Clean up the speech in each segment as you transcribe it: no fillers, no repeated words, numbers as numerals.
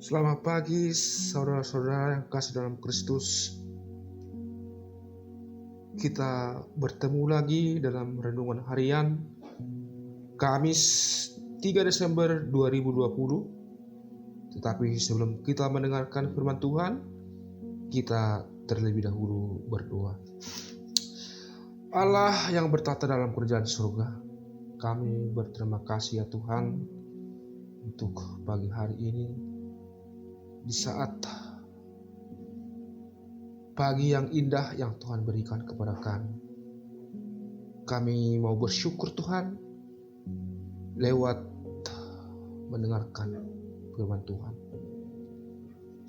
Selamat pagi saudara-saudara yang kasih dalam Kristus. Kita bertemu lagi dalam renungan harian Kamis 3 Desember 2020. Tetapi sebelum kita mendengarkan firman Tuhan, kita terlebih dahulu berdoa. Allah yang bertata dalam kerajaan surga, kami berterima kasih ya Tuhan untuk pagi hari ini, di saat pagi yang indah yang Tuhan berikan kepada kami. Kami mau bersyukur Tuhan lewat mendengarkan firman Tuhan,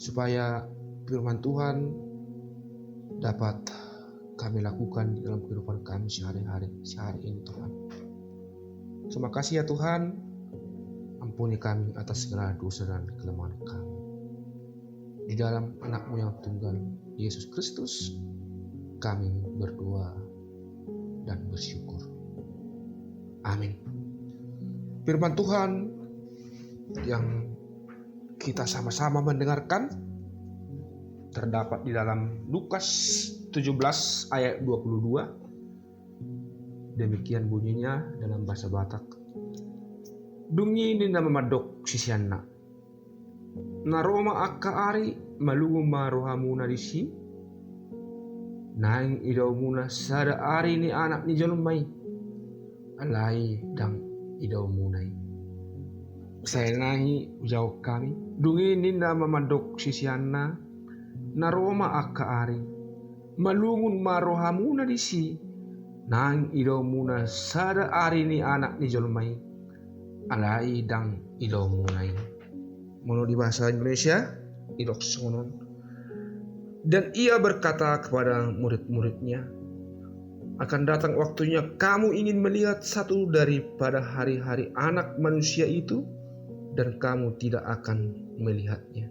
supaya firman Tuhan dapat kami lakukan di dalam kehidupan kami sehari ini Tuhan. Terima kasih ya Tuhan, ampuni kami atas segala dosa dan kelemahan kami. Di dalam anak-Mu yang tunggal, Yesus Kristus, kami berdoa dan bersyukur. Amin. Firman Tuhan yang kita sama-sama mendengarkan terdapat di dalam Lukas 17 ayat 22. Demikian bunyinya dalam bahasa Batak. Dungi ni nama madok sisianna. Naroma akka ari maluma rohamuna disi. Naing idaw muna sada ari ni anak ni jalumay. Alay dang idaw munay. Saya nahi jauh kami. Dungi ninda mamadok sisianna. Naroma akka ari malungun marohamuna disi. Naing idaw muna sada ari ni anak ni jalumay. Alay dang idaw munay. Menurut di bahasa Indonesia, idok sonon. Dan ia berkata kepada murid-muridnya, akan datang waktunya kamu ingin melihat satu daripada hari-hari anak manusia itu, dan kamu tidak akan melihatnya.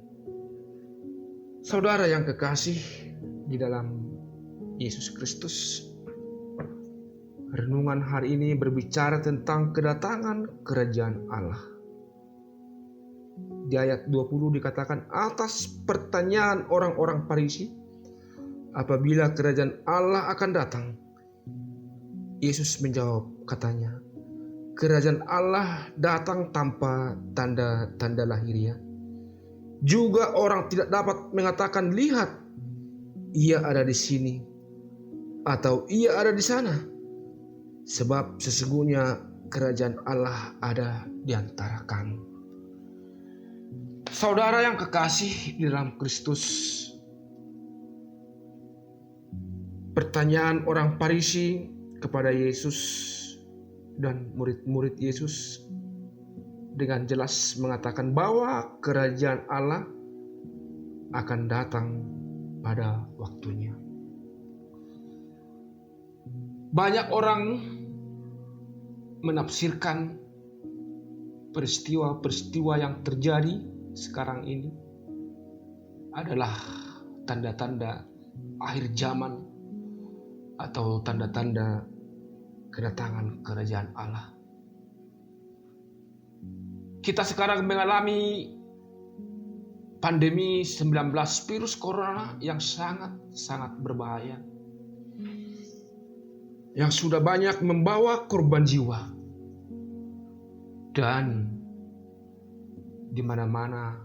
Saudara yang kekasih di dalam Yesus Kristus, renungan hari ini berbicara tentang kedatangan kerajaan Allah. Di ayat 20 dikatakan, atas pertanyaan orang-orang Farisi, apabila kerajaan Allah akan datang, Yesus menjawab, katanya, kerajaan Allah datang tanpa tanda-tanda lahiriah. Juga orang tidak dapat mengatakan, lihat, ia ada di sini, atau ia ada di sana. Sebab sesungguhnya kerajaan Allah ada di antara kamu. Saudara yang kekasih di dalam Kristus, pertanyaan orang Farisi kepada Yesus dan murid-murid Yesus dengan jelas mengatakan bahwa kerajaan Allah akan datang pada waktunya. Banyak orang menafsirkan peristiwa-peristiwa yang terjadi sekarang ini adalah tanda-tanda akhir zaman atau tanda-tanda kedatangan kerajaan Allah. Kita sekarang mengalami pandemi 19 virus corona yang sangat berbahaya, yang sudah banyak membawa korban jiwa. Dan di mana-mana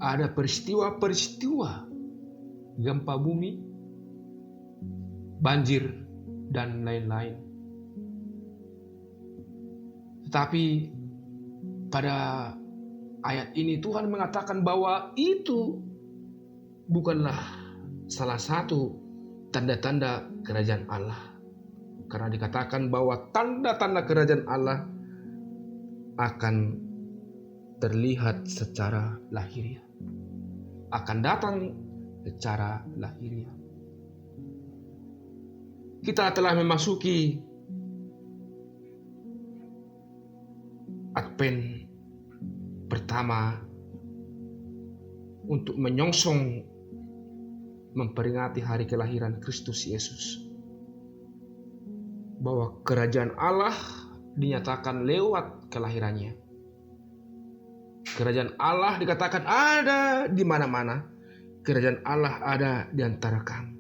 ada peristiwa-peristiwa gempa bumi, banjir, dan lain-lain. Tetapi pada ayat ini Tuhan mengatakan bahwa itu bukanlah salah satu tanda-tanda kerajaan Allah. Karena dikatakan bahwa tanda-tanda kerajaan Allah akan terlihat secara lahiriah, akan datang secara lahiriah. Kita telah memasuki Advent pertama untuk menyongsong memperingati hari kelahiran Kristus Yesus. Bahwa kerajaan Allah dinyatakan lewat kelahirannya. Kerajaan Allah dikatakan ada di mana-mana. Kerajaan Allah ada di antara kamu.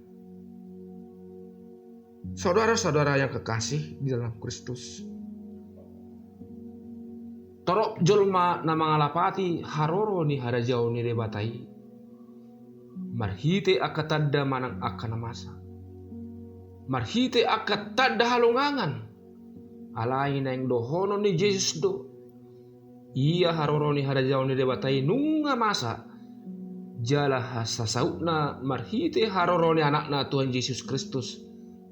Saudara-saudara yang kekasih di dalam Kristus, torok jolma na mga lapati haroro ni harajao ni rebatai. Marhite akatadda manang akanamasa. Marhite akatadda halongangan. Alay na yung dohono ni Jesus do. Iya haroro ni harajao ni rebatai nunga masa. Jala hasasaut na marhite haroro ni anak na Tuhan Yesus Kristus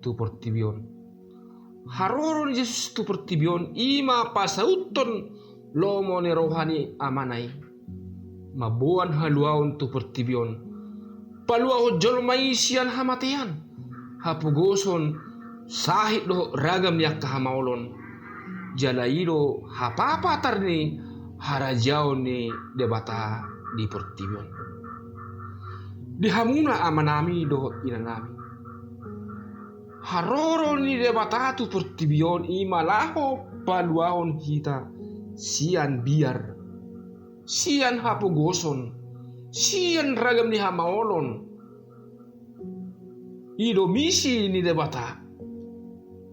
tu pertibion. Haroro ni Jesus tu pertibion ima pasauton lomo ni rohani amanay. Mabuan haluaon tu pertibion. Paluao jolmay siyan hamatian. Hapugoson sahit do ragam yak kahamaulon. Jalaido hapapatar ni harajao ni debata di pertibion. Dihamuna amanami do inanami. Haroro ni debata tu pertibion imalaho paluaon kita sian biar. Sian hapugoson. Sian ragam ni hamaolon. Ido misi ni debata.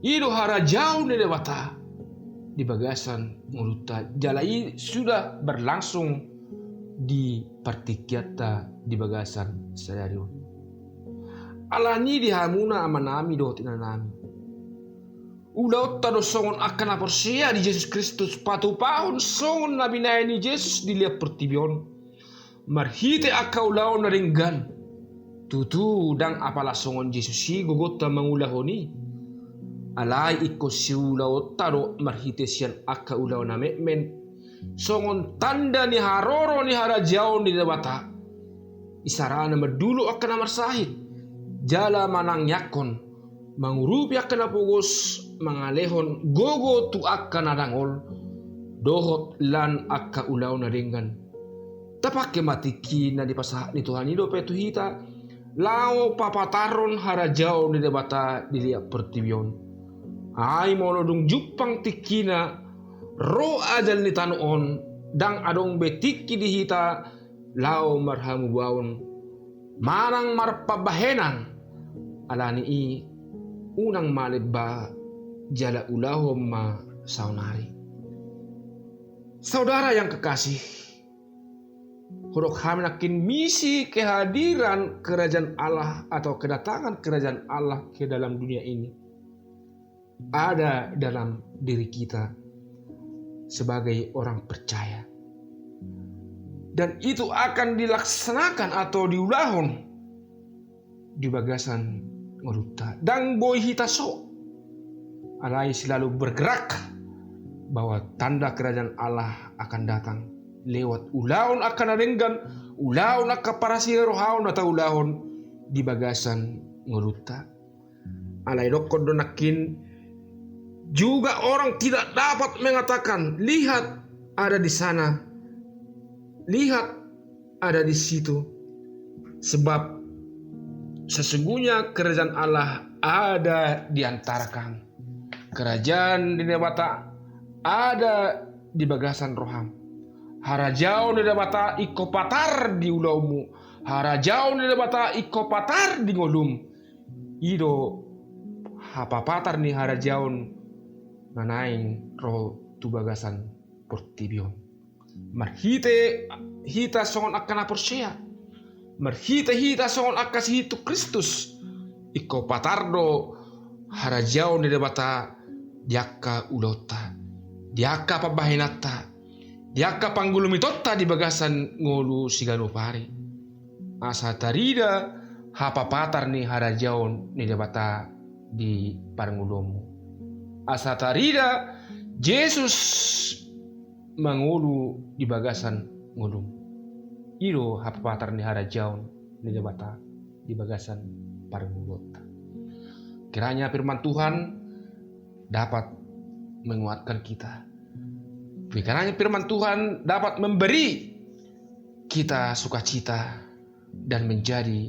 Ido harajao ni debata. Di bagasan muluta jalai sudah berlangsung di partikiata di bagasan sadarion. Alani di hamuna amanami do tinanami. Udaw tado songon akan aporsia di Yesus Kristus patu paun songon nabi na ni Jesus dilihat pertibion. Marhite akau lao na ringgan. Tutu dang apala songon Jesus si gogota mangulahoni. Alay iko si ulaw taro marhite siyan aka ulaw na memen. Songon tanda ni haroro ni harajao ni debata. Isarana madulo akan amarsahit. Jala manang yakon. Mangurupi akan apugos mangalehon gogo tu akan adangol. Dohot lan aka ulaw na ringgan. Tapake matiki na dipasahak ni Tuhan ido petu hita. Lao papataron harajao ni debata dilihat pertibion. Ay molodung jupang tikina ro ajal ni tanuon dang adong betiki dihita lao marhamu bawon manang marpabahenan alani i unang malibba jala ulahom ma saunari. Saudara yang kekasih, huruf kami nakin misi kehadiran kerajaan Allah atau kedatangan kerajaan Allah ke dalam dunia ini ada dalam diri kita sebagai orang percaya. Dan itu akan dilaksanakan atau diulahon di bagasan nguruta. Dan boy hitaso alai selalu bergerak bahwa tanda kerajaan Allah akan datang lewat ulahon akan adenggan, ulahon akan parasi rohaon atau ulahon di bagasan nguruta. Alai dokon donakin juga orang tidak dapat mengatakan, lihat ada di sana, lihat ada di situ. Sebab sesungguhnya kerajaan Allah ada di antara kamu. Kerajaan di debata ada di bagasan roham. Harajao di debata iko patar di ulaumu. Harajao di debata iko patar di ngolum. Ido hapapatar ni harajaon nanaing roh tu bagasan pertibion. Marhite hita songon akan aporsia. Marhite hita songon akas hitu Kristus. Iko patardo harajao ni debata diaka ulota. Diaka pabahinata. Diaka panggulumitotta di bagasan ngolu sigano pari. Asa tarida hapapatar ni harajao ni debata di parangulomu. Asa tarida Yesus mangulu di bagasan ngulum. Iro hapapatar ni harajaon ni debata di bagasan parangulota. Kiranya firman Tuhan dapat menguatkan kita. Kiranya firman Tuhan dapat memberi kita sukacita dan menjadi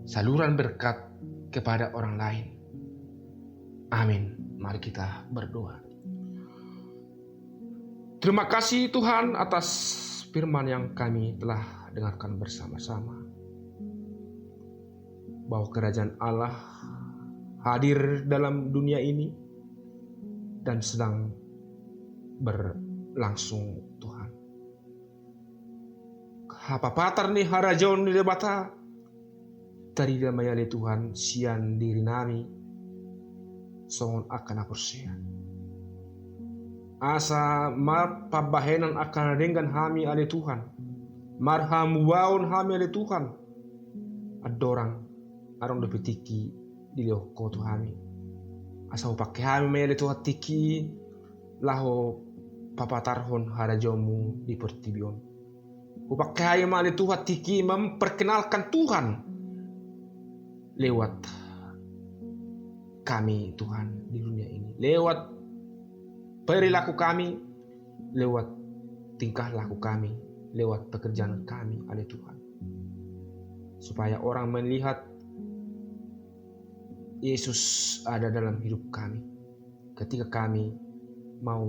saluran berkat kepada orang lain. Amin. Mari kita berdoa. Terima kasih Tuhan atas firman yang kami telah dengarkan bersama-sama, bahwa kerajaan Allah hadir dalam dunia ini dan sedang berlangsung Tuhan. Hapa patar ni harajon ni debata tari damayali Tuhan sian diri nami songon akan apersia. Asa mar pabahenan akan dengan hami ale Tuhan. Marham waun hami ale Tuhan. Adorang arong depetiki dilio ko tu hami. Asa upake hami ale Tuhan tiki laho papatarhon harajomu di pertibion. Upake hami ale Tuhan tiki memperkenalkan Tuhan lewat kami Tuhan di dunia ini, lewat perilaku kami, lewat tingkah laku kami, lewat pekerjaan kami oleh Tuhan. Supaya orang melihat Yesus ada dalam hidup kami. Ketika kami mau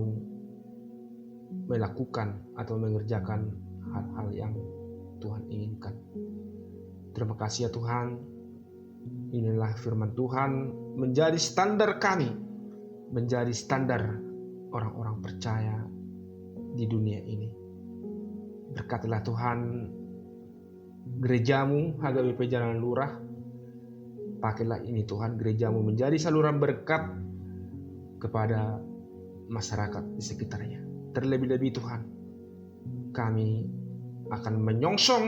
melakukan atau mengerjakan hal-hal yang Tuhan inginkan. Terima kasih ya Tuhan. Inilah firman Tuhan menjadi standar kami, menjadi standar orang-orang percaya di dunia ini. Berkatilah Tuhan gerejamu HGBP Jalan Lurah. Pakailah ini Tuhan gerejamu menjadi saluran berkat kepada masyarakat di sekitarnya. Terlebih-lebih Tuhan, kami akan menyongsong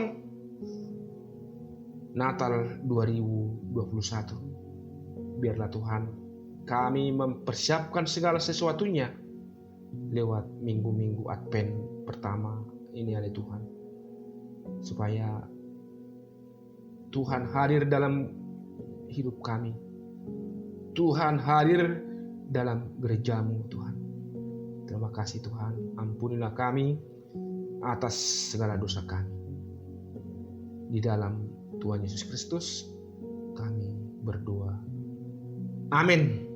Natal 2021. Biarlah Tuhan kami mempersiapkan segala sesuatunya lewat minggu-minggu Advent pertama ini oleh Tuhan, supaya Tuhan hadir dalam hidup kami, Tuhan hadir dalam gerejamu Tuhan. Terima kasih Tuhan, ampunilah kami atas segala dosa kami. Di dalam Tuhan Yesus Kristus kami berdoa, amin.